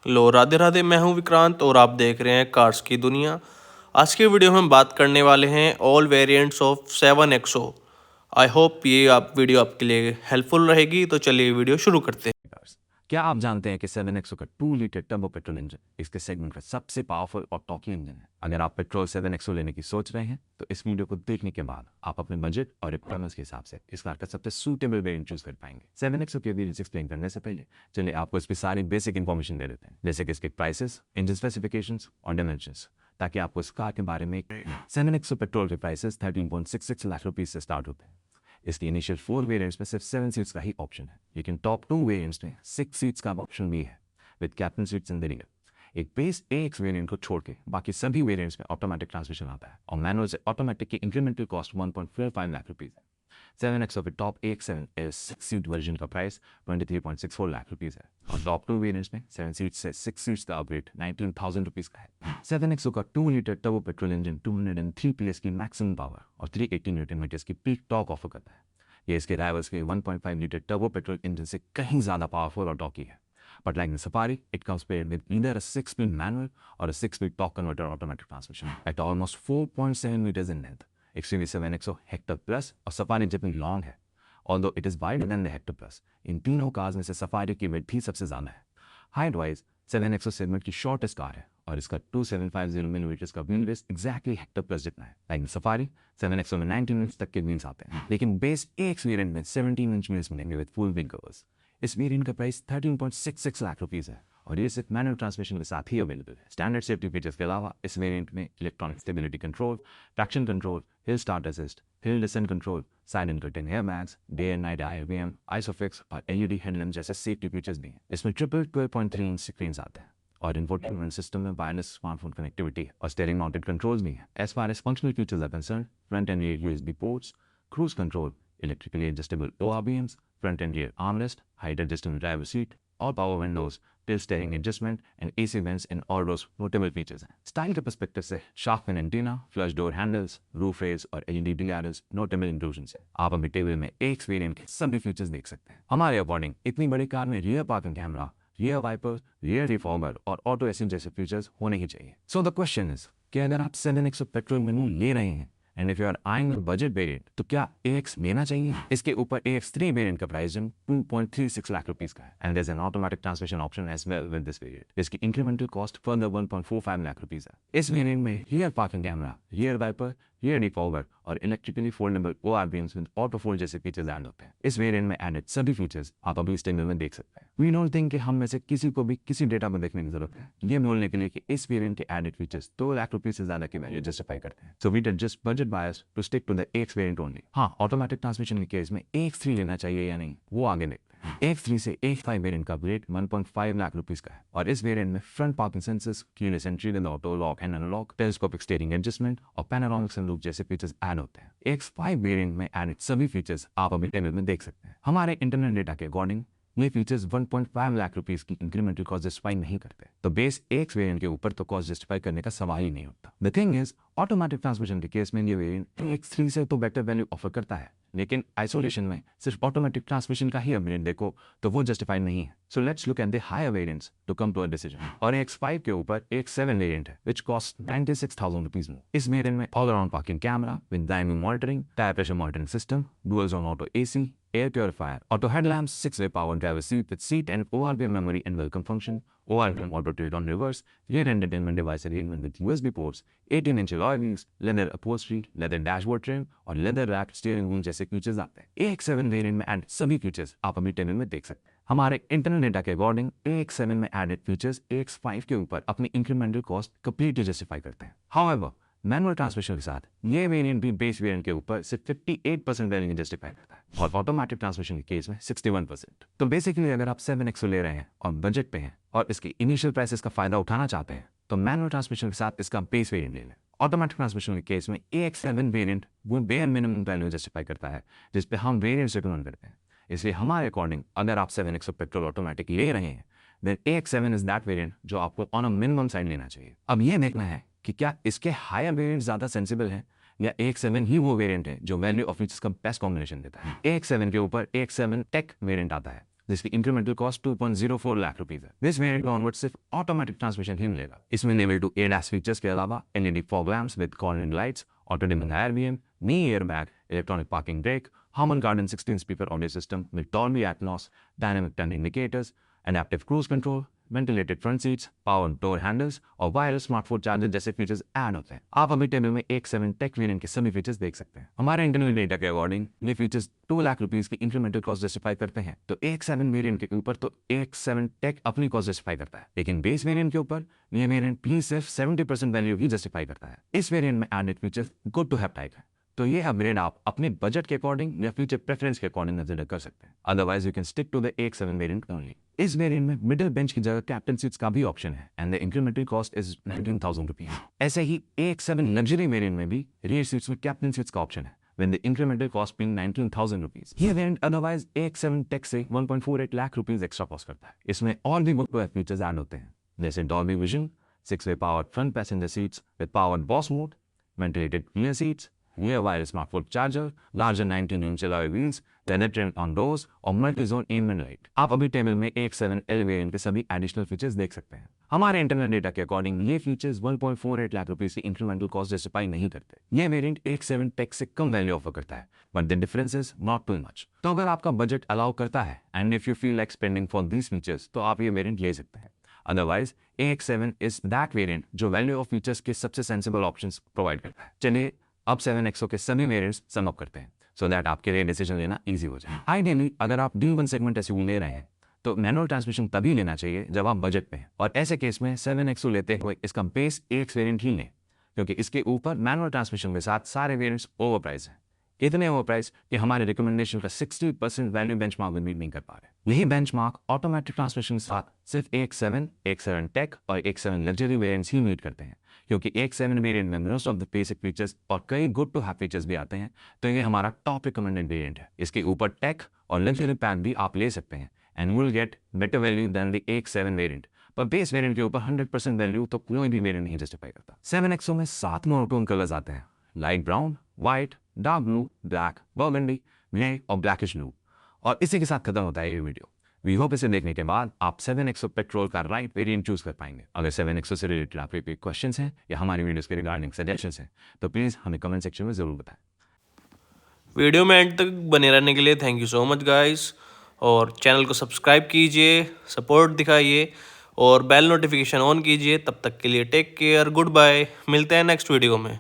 लो राधे राधे, मैं हूं विक्रांत और आप देख रहे हैं कार्स की दुनिया। आज के वीडियो में हम बात करने वाले हैं all variants of 7XO। I hope ये आप वीडियो आपके लिए हेल्पफुल रहेगी। तो चलिए वीडियो शुरू करते हैं। कार्स। क्या आप जानते हैं कि 7XO का 2 लीटर टर्बो पेट्रोल इंजन इसके सेगमेंट का सबसे पावरफुल और टॉकी इंजन है। अगर आप पेट्रोल 7XO लेने की सोच रहे हैं तो इस वीडियो को देखने के बाद आप अपने बजट और रिक्वायरमेंट्स के हिसाब से इस कार का सबसे सूटेबल वेरिएंट चूज कर पाएंगे। 7XO के वेरिएंट्स एक्सप्लेन करने से पहले चलिए आपको इसकी सारी बेसिक इन्फॉर्मेशन दे देते हैं, जैसे कि इसके प्राइसेस, इंजन स्पेसिफिकेशंस और डायमेंशंस, ताकि आपको इस कार के बारे में 7XO पेट्रोल के प्राइसेस 13.66 लाख रुपीज से स्टार्ट होते हैं। इसकी इनिशियल 4 वेरिएंट्स में सिर्फ 7 सीट्स का ही ऑप्शन है, लेकिन टॉप 2 वेरिएंट्स में 6 सीट्स का ऑप्शन भी है with captain seats in the rear. एक बेस AX वेरिएंट को छोड़ के बाकी सभी वेरिएंट्स में ऑटोमेटिक ट्रांसमिशन आता है और मैनुअल से ऑटोमेटिक की इंक्रीमेंटल कॉस्ट 1.45 लाख रुपीज है। 7XO with top AX7 is 6-seat version का प्राइस 23.64 लाख रुपीज है और टॉप 2 वेरिएंट्स में 7 सीट्स से 6 सीट्स का अपग्रेड 19,000 रुपीज का है। 7XO का 2 litre turbo petrol engine 203 PS की मैक्सिमम पावर और 380 न्यूटन मीटर्स की पीक टॉर्क ऑफर करता है। ये इसके राइवल्स के 1.5 लीटर टर्बो पेट्रोल इंजन से कहीं ज़्यादा पावरफुल और टॉकी है। But like the Safari, it comes paired with either a 6-speed manual or a 6-speed torque converter automatic transmission at almost 4.7 meters in length. XUV 7XO Hector Plus और Safari जितनी long है, although it is wider than the Hector Plus. इन तीनों cars में से Safari की wait भी सबसे ज़्यादा है। हाइट वाइज 7XO सेगमेंट की शॉर्टेस्ट कार है और इसका 2750 मिलीमीटर का wheel base exactly Hector plus जितना है। लाइक सफारी 7XO में 19 इंच तक के व्हील्स आते हैं, लेकिन बेस AX वेरिएंट में 17 इंच व्हील्स मिलेंगे विद फुल विंग कवर्स। इस वेरिएंट का प्राइस 13.66 लाख रुपीज है और ये सिर्फ मैनुअल ट्रांसमिशन के साथ ही अवेलेबल है। स्टैंडर्ड सेफ्टी फीचर्स के अलावा इस वेरिएंट में electronic stability control, traction control, hill start assist, hill descent control, silent curtain airbags, day and night IRVM, isofix और LED हेडलैम्प जैसे सेफ्टी फीचर्स भी हैं। इसमें ट्रिपल 12.3 इंच स्क्रीन आते हैं और इंफोटेनमेंट सिस्टम में वायरलेस स्मार्टफोन कनेक्टिविटी और स्टीयरिंग माउंटेड कंट्रोल्स भी हैं। As far as functional features are concern, front and rear USB ports, cruise control, electrically adjustable ORVMs, front and rear armrest, height adjustable driver seat, all power windows, tilt steering adjustment and AC vents in all those notable features हैं। Style के perspective से shark fin antenna, flush door handles, roof rails और LED डिगैरर्स notable inclusions हैं। आप अपने table में AX variant के सभी फीचर्स देख सकते हैं। हमारे अकॉर्डिंग इतनी बड़ी कार में rear parking camera, rear wiper, rear रिफॉर्मर और ऑटो एसिस्ट जैसे फीचर्स होने ही चाहिए। सो द क्वेश्चन इज कि अगर आप 7XO पेट्रोल मेनू ले रहे हैं and if you are eyeing budget variant तो क्या AX लेना चाहिए? इसके ऊपर AX3 वेरिएंट का प्राइस 2.36 लाख रुपीस का है and there is an automatic transmission option as well with this variant. इसकी incremental cost further 1.45 lakh rupees है। इस वेरिएंट में rear parking camera, rear wiper, rear defogger और electrically foldable ORVMs with auto fold जैसे features add होते हैं। इस variant में एडेड सभी फीचर्स आप अभी इस टेबल में देख सकते हैं। वी डोंट थिंक कि हम में से किसी को भी किसी डेटा में देखने की जरूरत है ये बोलने के लिए कि इस वेरिएंट के एडेड फीचर्स 2 लाख रुपीस से ज्यादा की वैल्यू जस्टिफाई करते हैं। So we did just budget bias to stick to the AX variant only. हाँ, ऑटोमेटिक ट्रांसमिशन के केस में AX3 लेना चाहिए या नहीं वो आगे देखते हैं। AX3 से AX5 वेरिएंट का रेट 1.5 लाख रुपीस का है और इस वेरिएंट में front parking sensors, keyless entry, auto lock and unlock, telescopic steering adjustment और पैनोरामिक सनरूफ जैसे फीचर्स ऐड होते हैं। AX5 वेरिएंट में एडेड सभी फीचर्स आप अभी टेबल में देख सकते हैं। हमारे इंटरनेट डेटा के अकॉर्डिंग ये फीचर्स 1.5 लाख रुपीस की इंक्रीमेंटल कॉस्ट जस्टिफाई नहीं करते, तो बेस AX वेरिएंट के ऊपर तो कॉस्ट जस्टिफाई करने का सवाल ही नहीं होता। The thing is automatic transmission के केस में ये वेरिएंट AX3 से तो बेटर वैल्यू ऑफर करता है, लेकिन आइसोलेशन में सिर्फ ऑटोमेटिक ट्रांसमिशन का ही अपग्रेड देखो तो वो जस्टिफाइड नहीं है। So let's look at the higher variants to come to a decision. और AX5 के ऊपर AX7 वेरिएंट है व्हिच कॉस्ट 96,000 रुपीस मोर। इस वेरिएंट में all around parking camera with dynamic monitoring, tyre pressure monitoring system, dual zone auto AC, air purifier, auto headlamps, 6-way power driver seat with seat and ORVM memory and welcome function, ORVM auto tilt on reverse, rear entertainment device arrangement with USB ports, 18-inch alloy wheels, leather upholstery, leather dashboard trim और leather wrapped steering wheel जैसे features आते हैं। AX7 variant में add सभी features आप अपनी table में देख सकते हैं। हमारे इंटरनल डेटा के अकॉर्डिंग AX7 में एडेड फीचर्स AX5 के ऊपर अपनी इंक्रीमेंटल कॉस्ट कंप्लीटली जस्टिफाई करते हैं। हाउएवर मैनुअल ट्रांसमिशन के साथ ये वेरिएंट भी बेस वेरिएंट के ऊपर सिर्फ 58% वैल्यू जस्टिफाई करता है और ऑटोमेटिक ट्रांसमिशन के केस में 61%। तो बेसिकली अगर आप 7XO ले रहे हैं और बजट पे हैं और इसके इनिशियल प्राइसेस का फायदा उठाना चाहते हैं तो मैनुअल ट्रांसमिशन के साथ इसका बेस वेरिएंट ले लें। ऑटोमेटिक ट्रांसमिशन के केस में AX7 वेरिएंट वो बेयर मिनिमम वैल्यू जस्टिफाई करता है जिस पे हम वेरिएंट्स रिकमेंड करते हैं। इसलिए हमारे अकॉर्डिंग अगर आप 7XO पेट्रोल ऑटोमेटिक ले रहे हैं then AX7 is that variant जो आपको ऑन अ मिनिमम साइड लेना चाहिए। अब ये देखना है कि क्या इसके हायर वेरिएंट ज़्यादा सेंसिबल है या AX7 ही वो वेरिएंट है जो वैल्यू ऑफ फीचर्स का बेस्ट कॉम्बिनेशन देता है। AX7 के ऊपर AX7 टेक वेरिएंट आता है जिसकी इंक्रीमेंटल कॉस्ट 2.04 लाख रुपीज है। दिस वेरिएंट ऑनवर्ड सिर्फ ऑटोमेटिक ट्रांसमिशन ही मिलेगा। इसमें लेवल 2 ADAS फीचर्स के अलावा LED fog lamps with corner lights, auto dimming IRVM, knee airbag, electronic parking brake, Harman Kardon 16-speaker audio system with Dolby Atmos, dynamic turn indicators, adaptive cruise control, ventilated front seats, power door handles और wireless smartphone charger जैसे features add होते हैं। आप अभी table में X7 take variant के सभी features देख सकते हैं। हमारे इंटरनल डेटा के अकॉर्डिंग ये फीचर्स 2 लाख रुपीज की इंक्रीमेंटल कॉस्ट जस्टिफाई करते हैं। तो X7 वेरिएंट के ऊपर तो X7 टेक अपनी कॉस्ट जस्टिफाई करता है, लेकिन बेस वेरिएंट के ऊपर ये वेरिएंट भी सिर्फ 70% वैल्यू ही जस्टिफाई करता है। इस वेरिएंट में added features good to have type है, तो ये अपग्रेड आप अपने बजट के अकॉर्डिंग या फ्यूचर प्रेफरेंस के अकॉर्डिंग कंसीडर कर सकते हैं। Otherwise you can stick to the X7 variant only. इस वेरिएंट में मिडिल बेंच की जगह कैप्टन सीट्स का भी ऑप्शन है and the incremental cost is 19,000 rupees. ऐसे ही X7 लग्जरी वेरिएंट में भी रियर सीट्स में कैप्टन सीट्स का ऑप्शन है when the incremental cost being 19,000 rupees। ये वेरिएंट अदरवाइज X7 टेक से 1.48 लाख रुपीज एक्स्ट्रा कॉस्ट करता है। इसमें और भी मुख्य फीचर्स ऐड होते हैं, जैसे Dolby Vision, 6-way powered front passenger seats with powered Bose mode, ventilated rear seats, rear wireless smartphone charger, larger 19-inch alloy wheels, the electronic on doors और multi-zone ambient light। आप अभी table में X7L variant के सभी additional features देख सकते हैं। हमारे इंटरनल डेटा के अकॉर्डिंग ये फीचर्स 1.48 लाख रुपीज की इंक्रीमेंटल कॉस्ट जस्टिफाई नहीं करते। ये वेरिएंट X7 टेक से कम वैल्यू ऑफर करता है, but the difference is not too much. तो अगर आपका बजट अलाउ करता है and if you feel like spending for these features, तो आप ये वेरिएंट ले सकते हैं। Otherwise X7 is that variant जो वैल्यू ऑफ फीचर्स के सबसे सेंसिबल ऑप्शंस प्रोवाइड करता है। चलिए अब 7XO के सभी वेरिएंट्स सम अप करते हैं सो दैट आपके लिए डिसीजन लेना इजी हो जाए। आइडियली अगर आप D1 सेगमेंट SUV ले रहे हैं तो मैनुअल ट्रांसमिशन तभी लेना चाहिए जब आप बजट में हैं, और ऐसे केस में 7XO लेते हुए इसका बेस AX वेरिएंट ही लें, क्योंकि इसके ऊपर मैनुअल ट्रांसमिशन के साथ सारे वेरिएंट्स ओवर प्राइस हैं। इतने ओवर प्राइस कि हमारे रिकमेंडेशन का 60% वैल्यू बेंचमार्क भी मीट नहीं कर पा रहे। यही बेंचमार्क ऑटोमेटिक ट्रांसमिशन के साथ सिर्फ X7 टेक और X7 लग्जरी वेरिएंट्स ही मीट करते हैं, क्योंकि X7 वेरिएंट में most of the basic features और कई गुड टू हैव फीचर्स भी आते हैं, तो ये हमारा टॉप रिकमेंडेड वेरिएंट है। इसके ऊपर टेक और लग्जरी पैक भी आप ले सकते हैं and will get better value than the X7 variant, पर बेस वेरिएंट के ऊपर 100% वैल्यू तो कोई भी वेरिएंट नहीं जस्टिफाई करता। 7XO में 7 मोनोटोन कलर्स आते हैं, light brown, white, dark blue, black, burgundy, grey और ब्लैकिश ब्लू। और इसी के साथ खत्म होता है ये वीडियो। वी होप इसे देखने के बाद आप 7XO पेट्रोल का राइट वेरिएंट चूज कर पाएंगे। अगर 7XO से रिलेटेड आपके कोई क्वेश्चंस हैं या हमारी वीडियोस के रिगार्डिंग सजेशंस हैं तो प्लीज़ हमें कमेंट सेक्शन में ज़रूर बताएं। वीडियो में एंड तक बने रहने के लिए thank you so much guys, और चैनल को सब्सक्राइब कीजिए, सपोर्ट दिखाइए और बेल नोटिफिकेशन ऑन कीजिए। तब तक के लिए टेक केयर, गुड बाय, मिलते हैं नेक्स्ट वीडियो में।